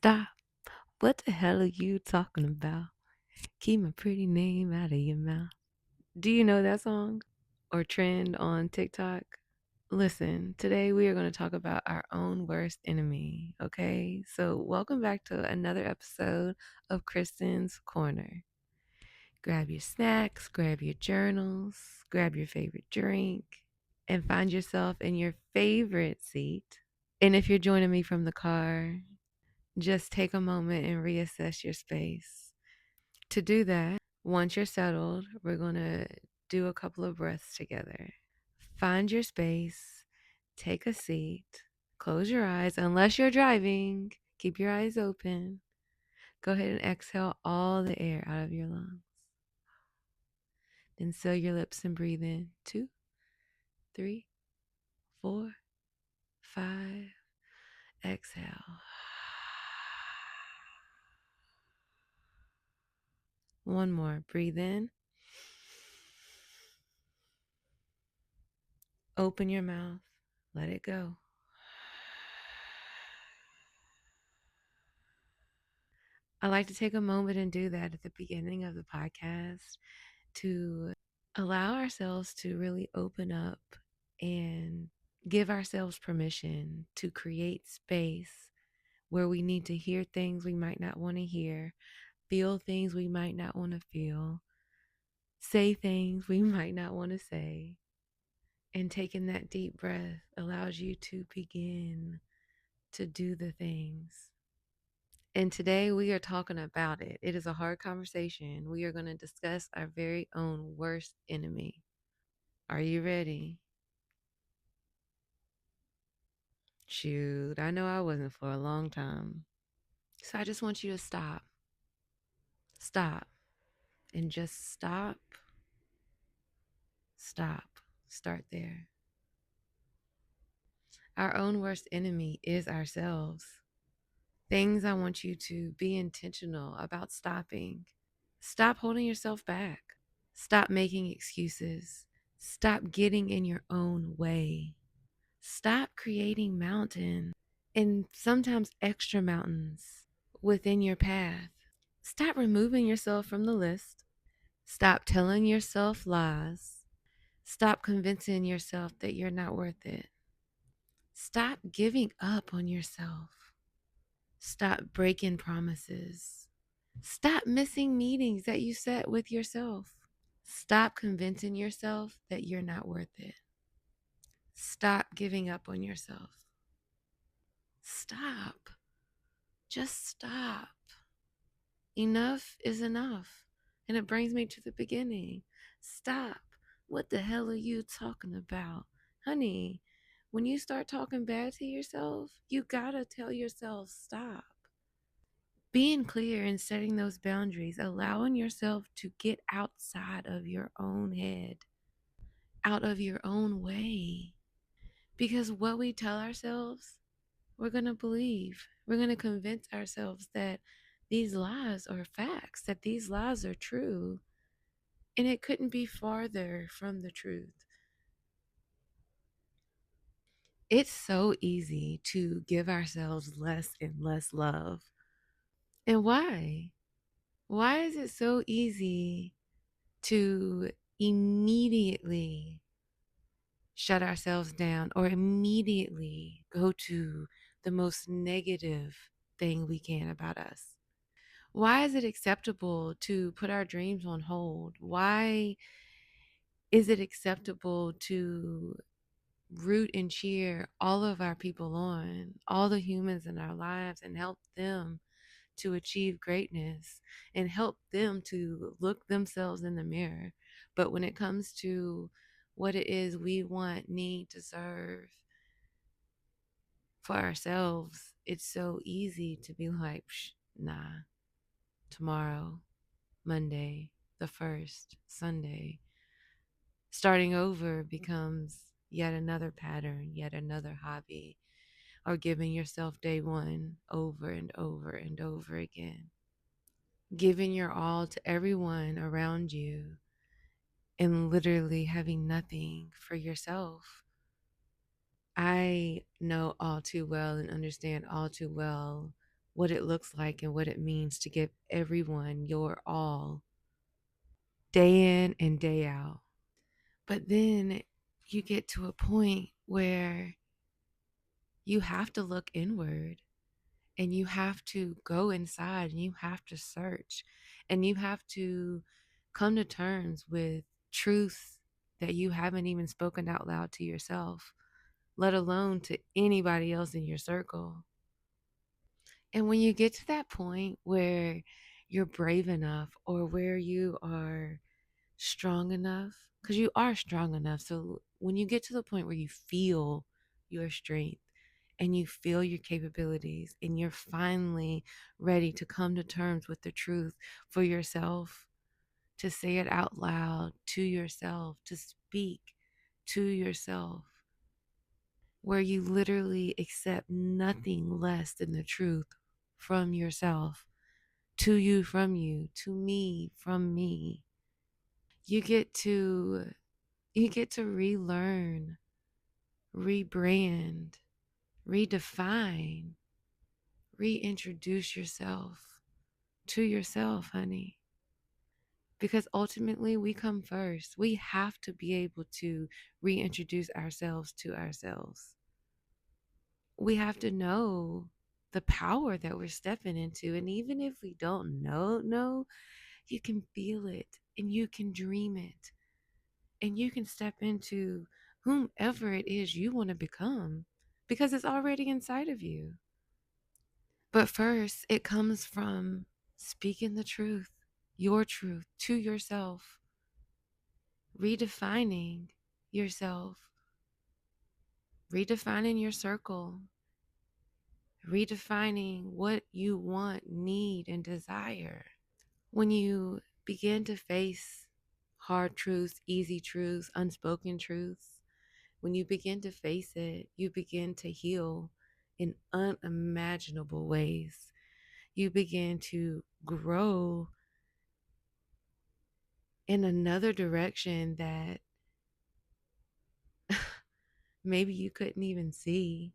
Stop. What the hell are you talking about? Keep my pretty name out of your mouth. Do you know that song or trend on TikTok? Listen, today we are going to talk about our own worst enemy, okay? So, welcome back to another episode of Christin's Corner. Grab your snacks, grab your journals, grab your favorite drink, and find yourself in your favorite seat. And if you're joining me from the car, just take a moment and reassess your space. To do that, once you're settled, we're going to do a couple of breaths together. Find your space, take a seat, close your eyes. Unless you're driving, keep your eyes open. Go ahead and exhale all the air out of your lungs. Then seal your lips and breathe in 2, 3, 4, 5. Exhale. One more. Breathe in. Open your mouth. Let it go. I like to take a moment and do that at the beginning of the podcast to allow ourselves to really open up and give ourselves permission to create space where we need to hear things we might not want to hear, feel things we might not want to feel, say things we might not want to say. And taking that deep breath allows you to begin to do the things. And today we are talking about it. It is a hard conversation. We are going to discuss our very own worst enemy. Are you ready? Shoot, I know I wasn't for a long time. So I just want you to stop. Stop. And just stop. Stop. Start there. Our own worst enemy is ourselves. Things I want you to be intentional about stopping. Stop holding yourself back. Stop making excuses. Stop getting in your own way. Stop creating mountains and sometimes extra mountains within your path. Stop removing yourself from the list. Stop telling yourself lies. Stop convincing yourself that you're not worth it. Stop giving up on yourself. Stop breaking promises. Stop missing meetings that you set with yourself. Stop convincing yourself that you're not worth it. Stop giving up on yourself. Stop. Just stop. Enough is enough. And it brings me to the beginning. Stop. What the hell are you talking about? Honey, when you start talking bad to yourself, you gotta tell yourself stop. Being clear and setting those boundaries, allowing yourself to get outside of your own head, out of your own way. Because what we tell ourselves, we're going to believe. We're going to convince ourselves that these lies are facts, that these lies are true. And it couldn't be farther from the truth. It's so easy to give ourselves less and less love. And why? Why is it so easy to immediately shut ourselves down or immediately go to the most negative thing we can about us? Why is it acceptable to put our dreams on hold? Why is it acceptable to root and cheer all of our people on, all the humans in our lives, and help them to achieve greatness and help them to look themselves in the mirror? But when it comes to what it is we want, need, deserve for ourselves, it's so easy to be like, nah, tomorrow, Monday, the 1st, Sunday. Starting over becomes yet another pattern, yet another hobby, or giving yourself day one over and over and over again. Giving your all to everyone around you and literally having nothing for yourself. I know all too well and understand all too well what it looks like and what it means to give everyone your all, day in and day out. But then you get to a point where you have to look inward and you have to go inside and you have to search and you have to come to terms with truth that you haven't even spoken out loud to yourself, let alone to anybody else in your circle. And when you get to that point where you're brave enough or where you are strong enough, because you are strong enough. So when you get to the point where you feel your strength and you feel your capabilities and you're finally ready to come to terms with the truth for yourself, to say it out loud to yourself, to speak to yourself, where you literally accept nothing less than the truth from yourself, to you from you, to me from me. You get to relearn, rebrand, redefine, reintroduce yourself to yourself, honey. Because ultimately we come first. We have to be able to reintroduce ourselves to ourselves. We have to know the power that we're stepping into. And even if we don't know, you can feel it and you can dream it and you can step into whomever it is you want to become because it's already inside of you. But first, it comes from speaking the truth, your truth to yourself, redefining yourself, redefining your circle, redefining what you want, need, and desire. When you begin to face hard truths, easy truths, unspoken truths, when you begin to face it, you begin to heal in unimaginable ways. You begin to grow in another direction that maybe you couldn't even see.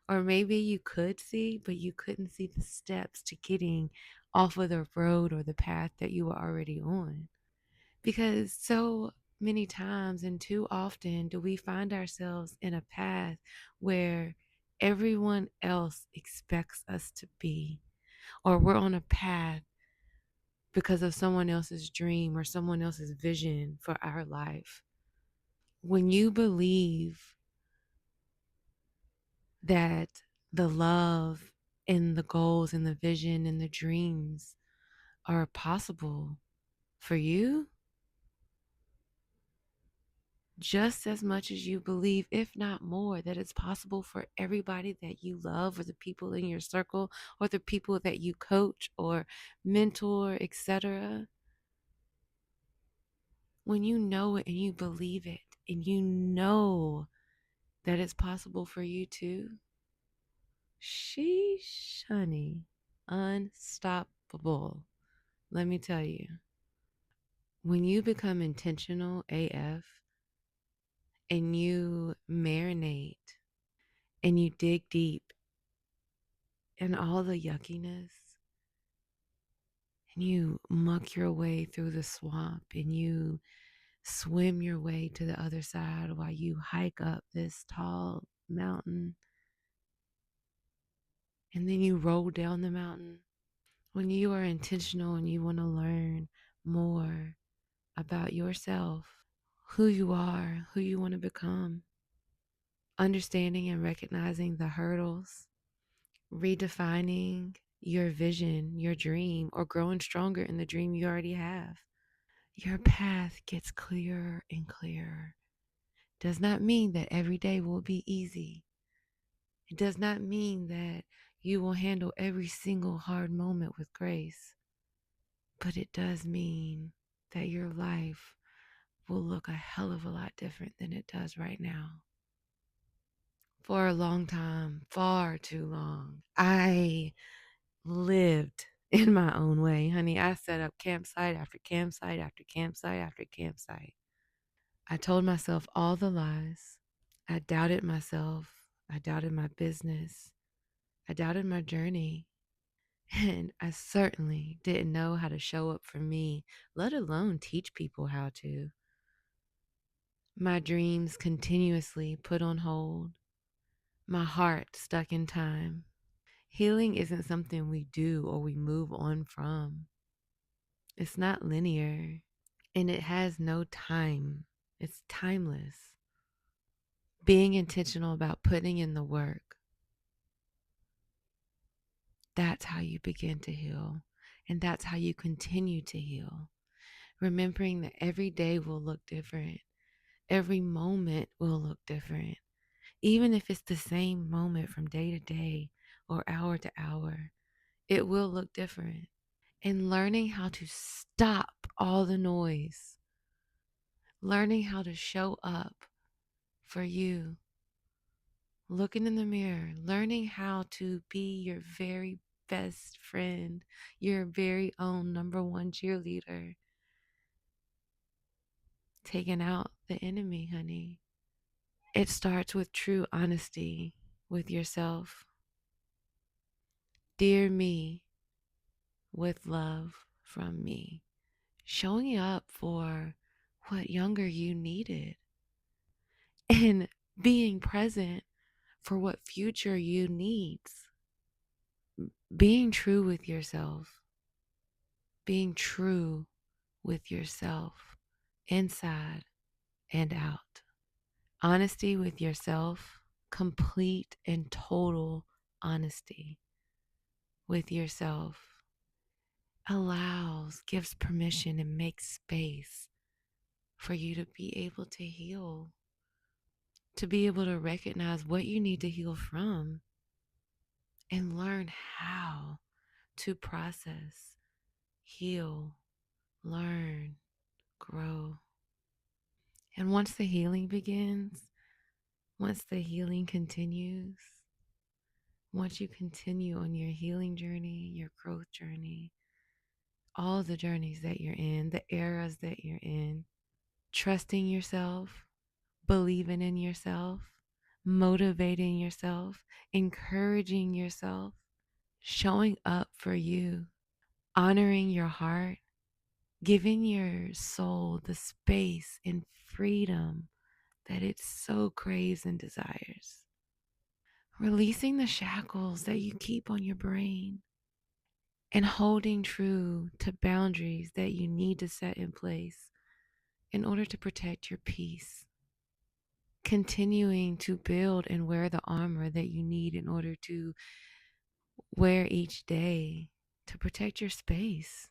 Or maybe you could see, but you couldn't see the steps to getting off of the road or the path that you were already on. Because so many times and too often do we find ourselves in a path where everyone else expects us to be, or we're on a path because of someone else's dream or someone else's vision for our life. When you believe that the love and the goals and the vision and the dreams are possible for you, just as much as you believe, if not more, that it's possible for everybody that you love or the people in your circle or the people that you coach or mentor, etc. When you know it and you believe it and you know that it's possible for you too, sheesh, honey, unstoppable. Let me tell you, when you become intentional AF and you marinate and you dig deep in all the yuckiness and you muck your way through the swamp and you swim your way to the other side while you hike up this tall mountain and then you roll down the mountain. When you are intentional and you want to learn more about yourself, who you are, who you want to become, understanding and recognizing the hurdles, redefining your vision, your dream, or growing stronger in the dream you already have. Your path gets clearer and clearer. Does not mean that every day will be easy. It does not mean that you will handle every single hard moment with grace. But it does mean that your life will look a hell of a lot different than it does right now. For a long time, far too long, I lived in my own way, honey. I set up campsite after campsite after campsite after campsite. I told myself all the lies. I doubted myself. I doubted my business. I doubted my journey. And I certainly didn't know how to show up for me, let alone teach people how to. My dreams continuously put on hold, my heart stuck in time. Healing isn't something we do or we move on from. It's not linear and it has no time. It's timeless. Being intentional about putting in the work, that's how you begin to heal. And that's how you continue to heal. Remembering that every day will look different. Every moment will look different. Even if it's the same moment from day to day or hour to hour, it will look different. And learning how to stop all the noise, learning how to show up for you, looking in the mirror, learning how to be your very best friend, your very own number one cheerleader, taking out the enemy, honey. It starts with true honesty with yourself. Dear me, with love from me. Showing up for what younger you needed and being present for what future you needs. Being true with yourself. Being true with yourself inside and out. Honesty with yourself, complete and total honesty with yourself allows, gives permission, and makes space for you to be able to heal, to be able to recognize what you need to heal from and learn how to process, heal, learn, grow. And once the healing begins, once the healing continues, once you continue on your healing journey, your growth journey, all the journeys that you're in, the eras that you're in, trusting yourself, believing in yourself, motivating yourself, encouraging yourself, showing up for you, honoring your heart, giving your soul the space and freedom that it so craves and desires. Releasing the shackles that you keep on your brain and holding true to boundaries that you need to set in place in order to protect your peace. Continuing to build and wear the armor that you need in order to wear each day to protect your space.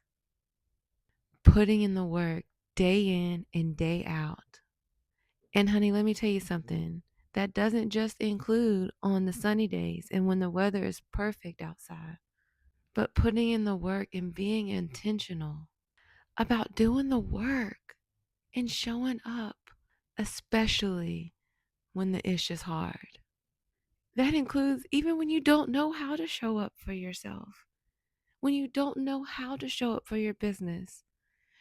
Putting in the work day in and day out. And honey, let me tell you something. That doesn't just include on the sunny days and when the weather is perfect outside, but putting in the work and being intentional about doing the work and showing up, especially when the ish is hard. That includes even when you don't know how to show up for yourself, when you don't know how to show up for your business,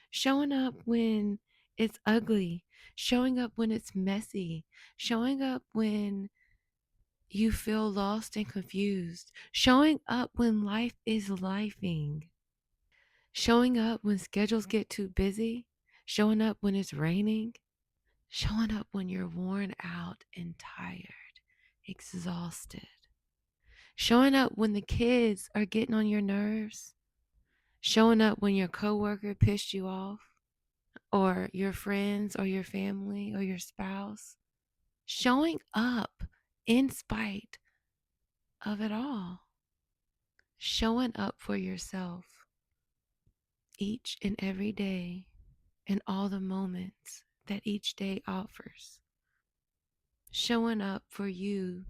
showing up when it's ugly, showing up when it's messy, showing up when you feel lost and confused, showing up when life is lifing, showing up when schedules get too busy, showing up when it's raining, showing up when you're worn out and tired, exhausted, showing up when the kids are getting on your nerves, showing up when your coworker pissed you off, or your friends or your family or your spouse, showing up in spite of it all, showing up for yourself each and every day and all the moments that each day offers, showing up for you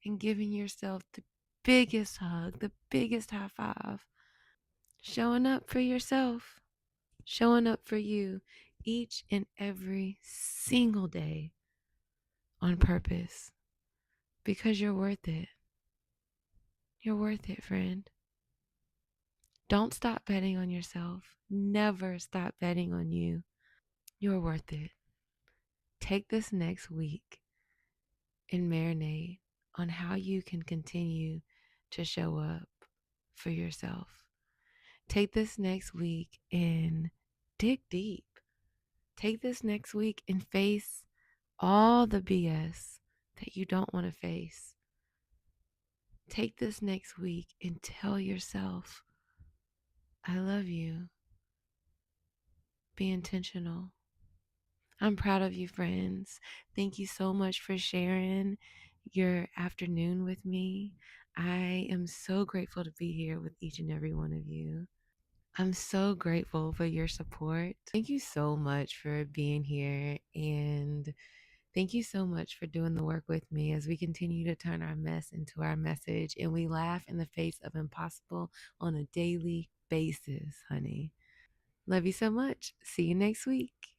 and giving yourself the biggest hug, the biggest high five, showing up for yourself, showing up for you each and every single day on purpose because you're worth it. You're worth it, friend. Don't stop betting on yourself. Never stop betting on you. You're worth it. Take this next week and marinate on how you can continue to show up for yourself. Take this next week and dig deep. Take this next week and face all the BS that you don't want to face. Take this next week and tell yourself, I love you. Be intentional. I'm proud of you, friends. Thank you so much for sharing your afternoon with me. I am so grateful to be here with each and every one of you. I'm so grateful for your support. Thank you so much for being here, and thank you so much for doing the work with me as we continue to turn our mess into our message and we laugh in the face of impossible on a daily basis, honey. Love you so much. See you next week.